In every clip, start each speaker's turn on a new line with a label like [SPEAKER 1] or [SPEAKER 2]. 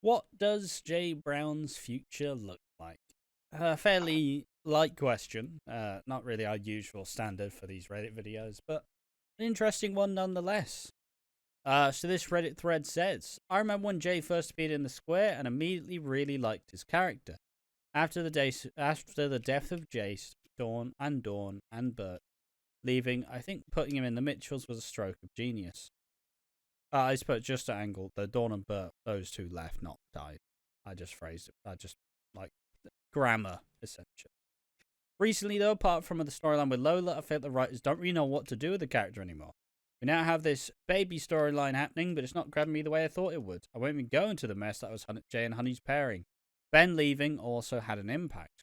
[SPEAKER 1] What does Jay Brown's future look like? A fairly light question. Not really our usual standard for these Reddit videos, but an interesting one nonetheless. So this Reddit thread says, I remember when Jay first appeared in the square and immediately really liked his character. After the death of Jace, Dawn and Bert leaving, I think putting him in the Mitchells was a stroke of genius. I suppose just to angle the Dawn and Bert, those two left, not died. I just phrased it. I just like grammar, essentially. Recently, though, apart from the storyline with Lola, I feel the writers don't really know what to do with the character anymore. We now have this baby storyline happening, but it's not grabbing me the way I thought it would. I won't even go into the mess that was Jay and Honey's pairing. Ben leaving also had an impact.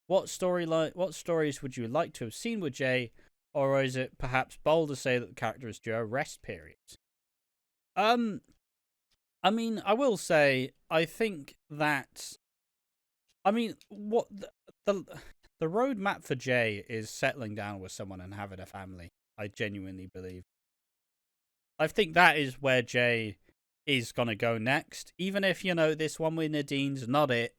[SPEAKER 1] What stories would you like to have seen with Jay, or is it perhaps bold to say that the character is due a rest period? I mean, I will say, I think that, I mean, what the roadmap for Jay is settling down with someone and having a family. I genuinely believe. I think that is where Jay is gonna go next. Even if, this one with Nadine's not it,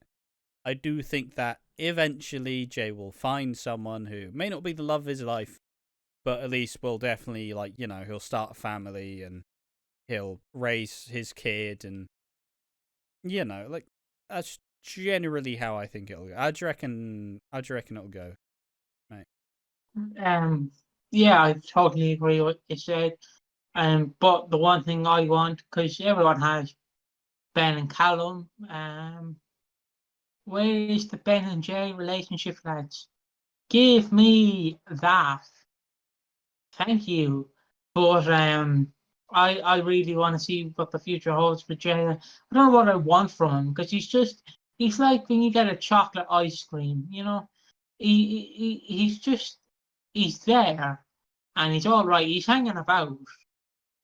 [SPEAKER 1] I do think that eventually Jay will find someone who may not be the love of his life, but at least will definitely, he'll start a family and he'll raise his kid, and that's generally how I think it'll go. How do you reckon it'll go, mate?
[SPEAKER 2] Yeah, I totally agree with what you said. But the one thing I want, because everyone has Ben and Callum, where is the Ben and Jay relationship, lads? Give me that. Thank you. But I really want to see what the future holds for Jay. I don't know what I want from him, because he's like when you get a chocolate ice cream, he's there and he's all right. He's hanging about,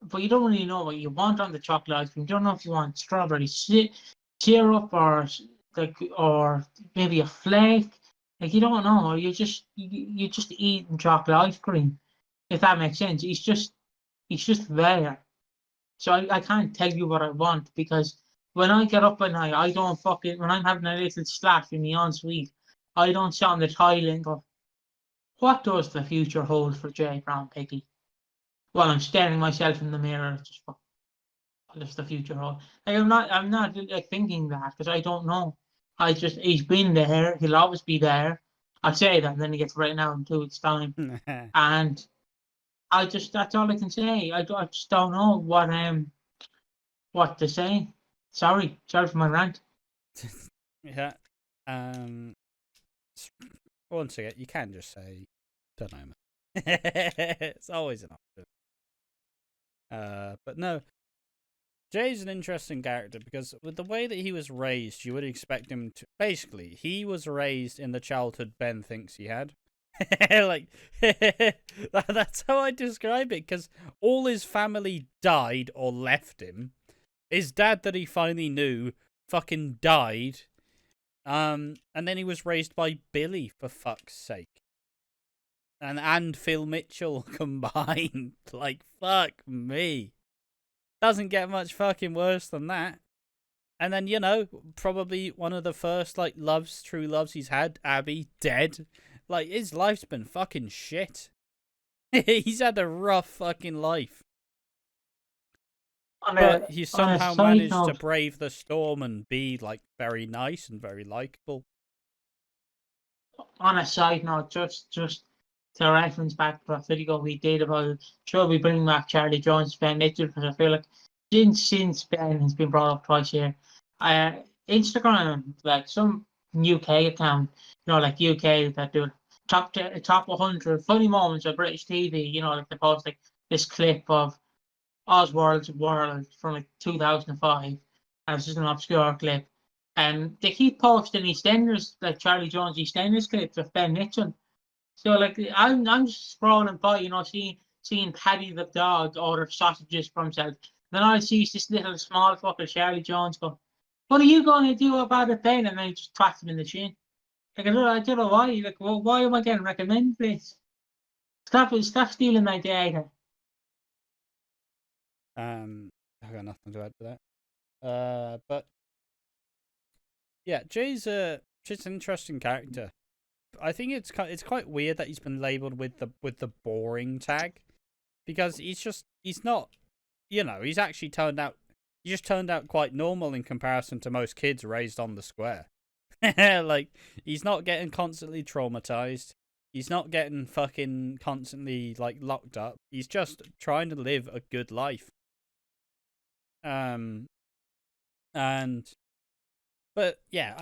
[SPEAKER 2] but you don't really know what you want on the chocolate ice cream. You don't know if you want strawberry syrup or maybe a flake. Like, you don't know. You're just eating chocolate ice cream, if that makes sense. He's just there. So I can't tell you what I want, because when I get up at night, I don't when I'm having a little slash in the ensuite, I don't sit on the toilet and go, what does the future hold for Jay Brown, Piggy? Well, I'm staring myself in the mirror, just what does the future hold? Like, I'm not like thinking that, because I don't know. He's been there, he'll always be there. I say that, and then he gets right now in 2 weeks' time. And that's all I can say. I just don't know what to say. Sorry for my rant.
[SPEAKER 1] Yeah. Once again, you can just say, don't know. It's always an option. But no, Jay's an interesting character, because with the way that he was raised, you would expect him to. Basically, he was raised in the childhood Ben thinks he had. That's how I describe it, because all his family died or left him. His dad that he finally knew fucking died. And then he was raised by Billy, for fuck's sake. And Phil Mitchell combined. Like, fuck me. Doesn't get much fucking worse than that. And then, probably one of the first, true loves he's had, Abby, dead. Like, his life's been fucking shit. He's had a rough fucking life. But he somehow managed to brave the storm and be, very nice and very likable.
[SPEAKER 2] On a side note, just to reference back to that video we did about, should we bring back Charlie Jones, Ben Mitchell, because I feel like since Ben has been brought up twice here, Instagram, like some UK account, like UK that do top 100 funny moments of British TV, like they post like this clip of Oswald's World from 2005, and it's just an obscure clip. And they keep posting EastEnders, like Charlie Jones EastEnders clips of Ben Mitchell. So I'm just scrolling by, seeing Paddy the dog order sausages for himself. Then I see this little small fucker Charlie Jones go, what are you going to do about it, Ben? And I just twat him in the chin. Like, I don't know why. Like, well, why am I getting recommended this? Stop stealing my data.
[SPEAKER 1] I got nothing to add to that. But Yeah, Jay's just an interesting character. I think it's quite weird that he's been labelled with the boring tag, because he's not, he's actually he just turned out quite normal in comparison to most kids raised on the square. Like, he's not getting constantly traumatized. He's not getting fucking constantly like locked up. He's just trying to live a good life. Um, and but yeah,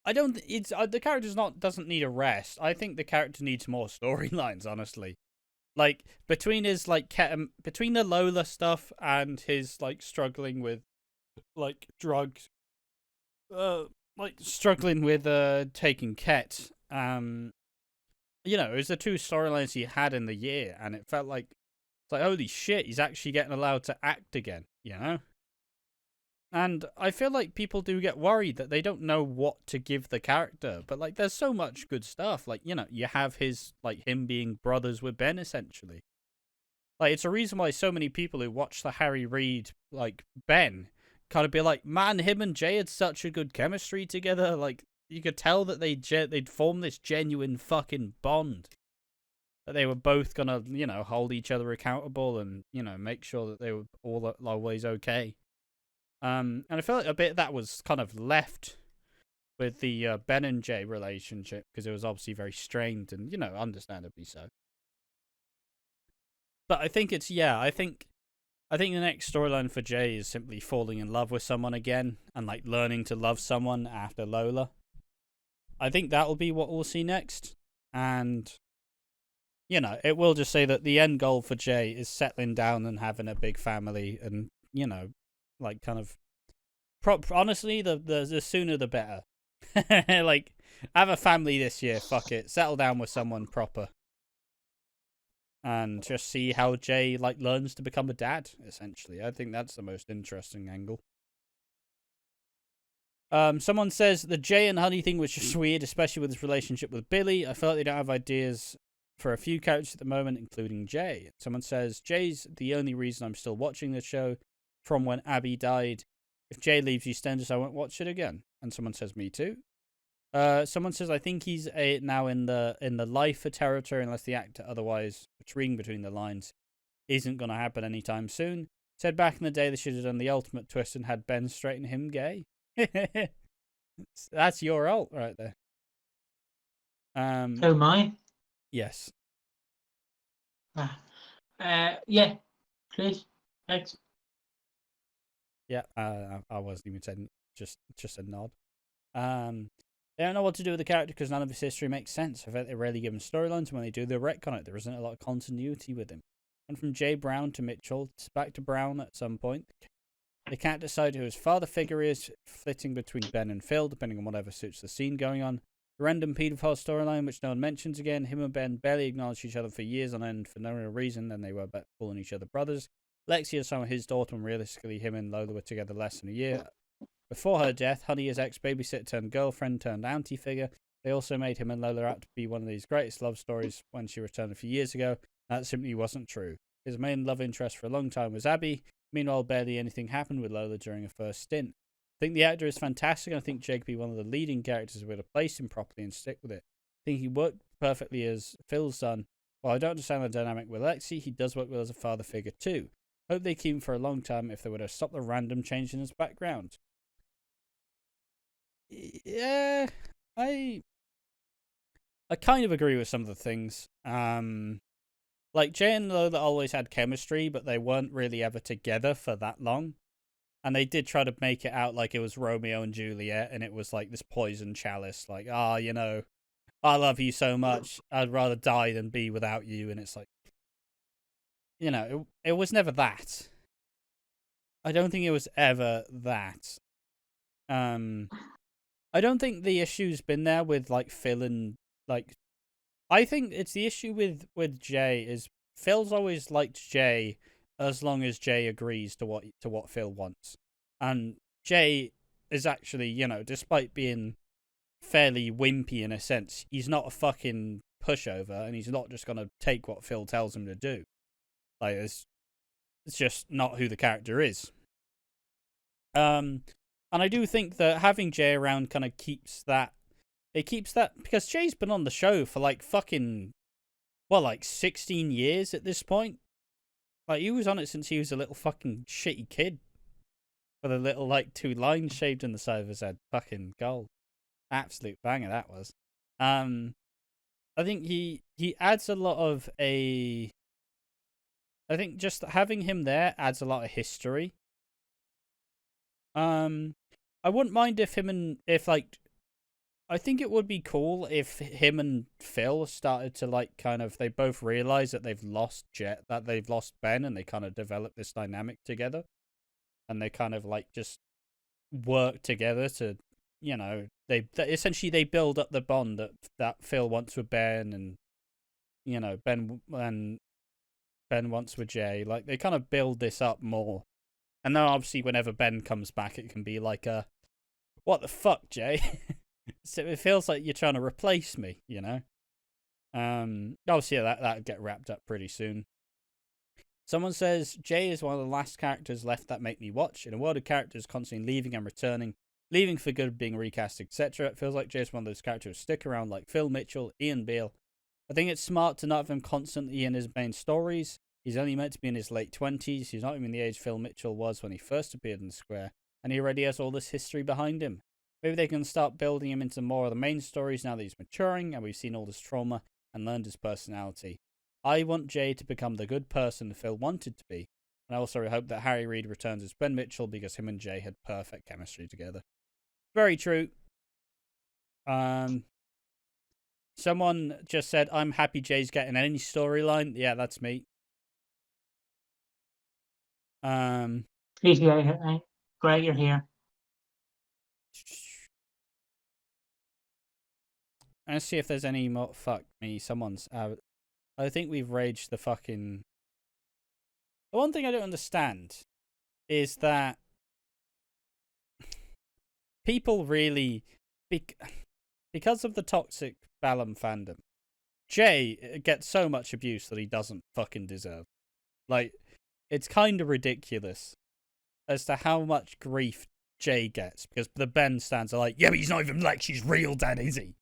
[SPEAKER 1] I don't. It's the character's not doesn't need a rest. I think the character needs more storylines. Honestly, like between his between the Lola stuff and his like struggling with like drugs, like struggling with taking Ket. It was the two storylines he had in the year, and it felt like it's like holy shit, he's actually getting allowed to act again. And I feel like people do get worried that they don't know what to give the character. But, like, there's so much good stuff. Like, you have him being brothers with Ben, essentially. Like, it's a reason why so many people who watch the Harry Reid, like, Ben, kind of be like, man, him and Jay had such a good chemistry together. Like, you could tell that they'd formed this genuine fucking bond. That they were both gonna, hold each other accountable and, make sure that they were all always okay. And I feel like a bit of that was kind of left with the Ben and Jay relationship, because it was obviously very strained and, understandably so. But I think I think the next storyline for Jay is simply falling in love with someone again and like learning to love someone after Lola. I think that'll be what we'll see next. And, it will just say that the end goal for Jay is settling down and having a big family and, like kind of honestly, the sooner the better. Like, have a family this year, fuck it, settle down with someone proper, and just see how Jay like learns to become a dad. Essentially, I think that's the most interesting angle. Someone says the Jay and Honey thing was just weird, especially with his relationship with Billy. I feel like they don't have ideas for a few characters at the moment, including Jay. Someone says Jay's the only reason I'm still watching the show from when Abby died. If Jay leaves EastEnders, I won't watch it again. And someone says me too. Someone says I think he's now in the lifer territory unless the actor otherwise, which reading between the lines, isn't going to happen anytime soon. Said back in the day they should have done the ultimate twist and had Ben straighten him gay. That's your alt right there.
[SPEAKER 2] Oh my.
[SPEAKER 1] Yes.
[SPEAKER 2] Yeah. Please. Thanks.
[SPEAKER 1] Yeah. I wasn't even saying, just a nod. They don't know what to do with the character because none of his history makes sense. I bet they rarely give him storylines, and when they do, they retcon it. There isn't a lot of continuity with him. And from Jay Brown to Mitchell, it's back to Brown at some point. They can't decide who his father figure is, flitting between Ben and Phil, depending on whatever suits the scene going on. The random paedophile storyline, which no one mentions again. Him and Ben barely acknowledged each other for years on end for no real reason, then they were calling each other brothers. Lexi is some of his daughter, and realistically, him and Lola were together less than a year. Before her death, Honey is ex-babysitter turned girlfriend turned auntie figure. They also made him and Lola out to be one of these greatest love stories when she returned a few years ago. That simply wasn't true. His main love interest for a long time was Abby. Meanwhile, barely anything happened with Lola during her first stint. I think the actor is fantastic, and I think Jake could be one of the leading characters if we were to place him properly and stick with it. I think he worked perfectly as Phil's son. While I don't understand the dynamic with Lexi, he does work well as a father figure too. Hope they keep him for a long time if they were to stop the random change in his background. Yeah, I kind of agree with some of the things. Like, Jay and Lola always had chemistry, but they weren't really ever together for that long. And they did try to make it out like it was Romeo and Juliet, and it was like this poison chalice, like, I love you so much, I'd rather die than be without you. And it's like, it was never that. I don't think it was ever that. I don't think the issue's been there with, like, Phil and, like... I think it's the issue with Jay is Phil's always liked Jay as long as Jay agrees to what Phil wants. And Jay is actually, despite being fairly wimpy in a sense, he's not a fucking pushover, and he's not just going to take what Phil tells him to do. Like, it's just not who the character is. And And I do think that having Jay around kind of keeps that. It keeps that because Jay's been on the show for like fucking, well, like 16 years at this point. Like he was on it since he was a little fucking shitty kid with a little like 2 lines shaved in the side of his head. Fucking gold, absolute banger that was. I think he adds a lot of a. I think just having him there adds a lot of history. I wouldn't mind if I think it would be cool if him and Phil started to like kind of they both realize that they've lost Ben, and they kind of develop this dynamic together, and they kind of like just work together to, you know, they essentially they build up the bond that Phil wants with Ben, and you know Ben wants with Jay. Like they kind of build this up more, and then obviously whenever Ben comes back, it can be like a, what the fuck, Jay? So it feels like you're trying to replace me, you know. Obviously that'll get wrapped up pretty soon. Someone says Jay is one of the last characters left that make me watch. In a world of characters constantly leaving and returning, leaving for good, being recast, etc., it feels like Jay is one of those characters who stick around, like Phil Mitchell, Ian Beale. I think it's smart to not have him constantly in his main stories. He's only meant to be in his late 20s. He's not even the age Phil Mitchell was when he first appeared in the Square, and he already has all this history behind him. Maybe they can start building him into more of the main stories now that he's maturing and we've seen all this trauma and learned his personality. I want Jay to become the good person Phil wanted to be. And I also hope that Harry Reid returns as Ben Mitchell because him and Jay had perfect chemistry together. Very true. Someone just said, I'm happy Jay's getting any storyline. Yeah, that's me.
[SPEAKER 2] Great, you're here.
[SPEAKER 1] Let's see if there's any more. Fuck me, someone's out. I think we've raged the fucking. The one thing I don't understand is that people really, because of the toxic Balam fandom, Jay gets so much abuse that he doesn't fucking deserve. Like, it's kind of ridiculous as to how much grief Jay gets, because the Ben stands are like, yeah, but he's not even Lexi's real dad, is he?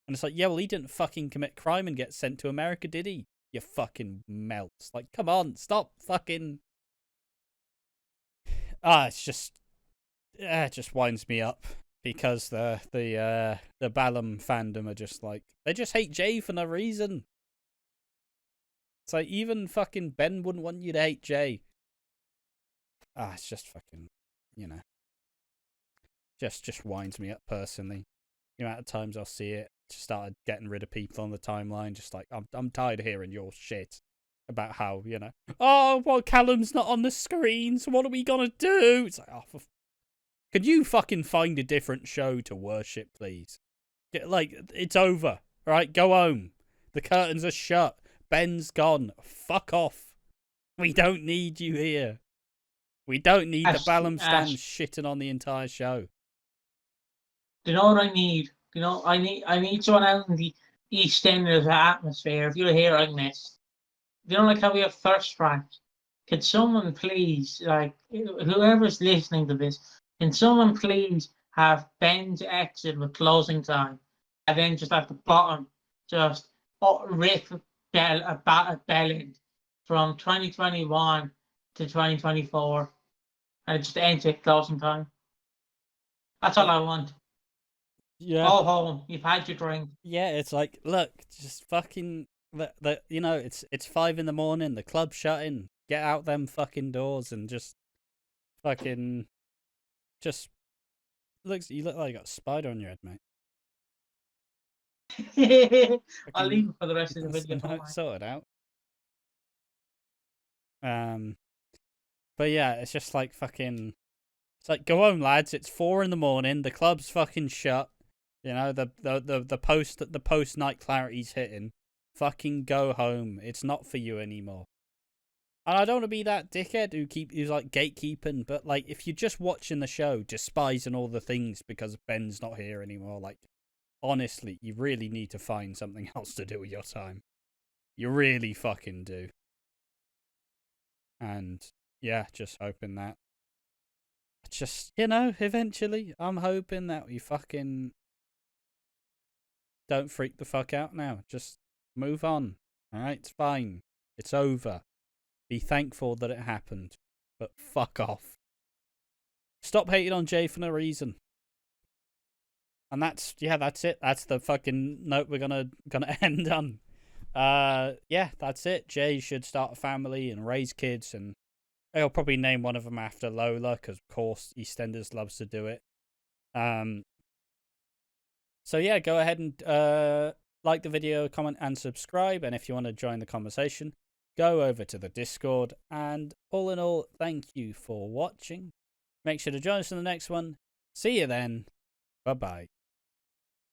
[SPEAKER 1] And it's like, yeah, well, he didn't fucking commit crime and get sent to America, did he? You fucking melts. Like, come on, stop fucking. It's just, it just winds me up because the Balam fandom are just like, they just hate Jay for no reason. It's like even fucking Ben wouldn't want you to hate Jay. It's just fucking, you know, just winds me up personally. The amount of times I'll see it, just started getting rid of people on the timeline. Just like, I'm tired of hearing your shit about how, you know, oh, well, Callum's not on the screen, so what are we gonna do? It's like, oh, could you fucking find a different show to worship, please? Like, it's over, all right? Go home. The curtains are shut. Ben's gone. Fuck off. We don't need you here. We don't need the Balam stand shitting on the entire show.
[SPEAKER 2] Do you know what I need? You know, I need someone out in the EastEnders atmosphere. If you're hearing this, you know, like how we have thirst traps. Can someone please, like, whoever's listening to this, can someone please have Ben's exit with closing time, and then just at the bottom, just riff a bell in from 2021 to 2024, and it just ends at closing time. That's all I want.
[SPEAKER 1] Yeah.
[SPEAKER 2] Go home. You've had your drink.
[SPEAKER 1] Yeah, it's like, look, just fucking, you know, it's 5 a.m. The club's shutting. Get out them fucking doors and just fucking, just you look like you got a spider on your head, mate.
[SPEAKER 2] I'll leave it for the rest of the video.
[SPEAKER 1] Sorted out. But yeah, it's just like fucking. It's like, go home, lads. It's 4 a.m. The club's fucking shut. You know, the post night clarity's hitting. Fucking go home. It's not for you anymore. And I don't want to be that dickhead who's like gatekeeping, but like if you're just watching the show, despising all the things because Ben's not here anymore, like honestly, you really need to find something else to do with your time. You really fucking do. And yeah, just hoping that just, eventually, I'm hoping that we fucking don't freak the fuck out now. Just move on. Alright, it's fine. It's over. Be thankful that it happened. But fuck off. Stop hating on Jay for no reason. And that's it. That's the fucking note we're gonna end on. That's it. Jay should start a family and raise kids, and he'll probably name one of them after Lola, because of course EastEnders loves to do it. So yeah, go ahead and like the video, comment and subscribe, and if you want to join the conversation, go over to the Discord. And all in all, thank you for watching. Make sure to join us in the next one. See you then. Bye bye.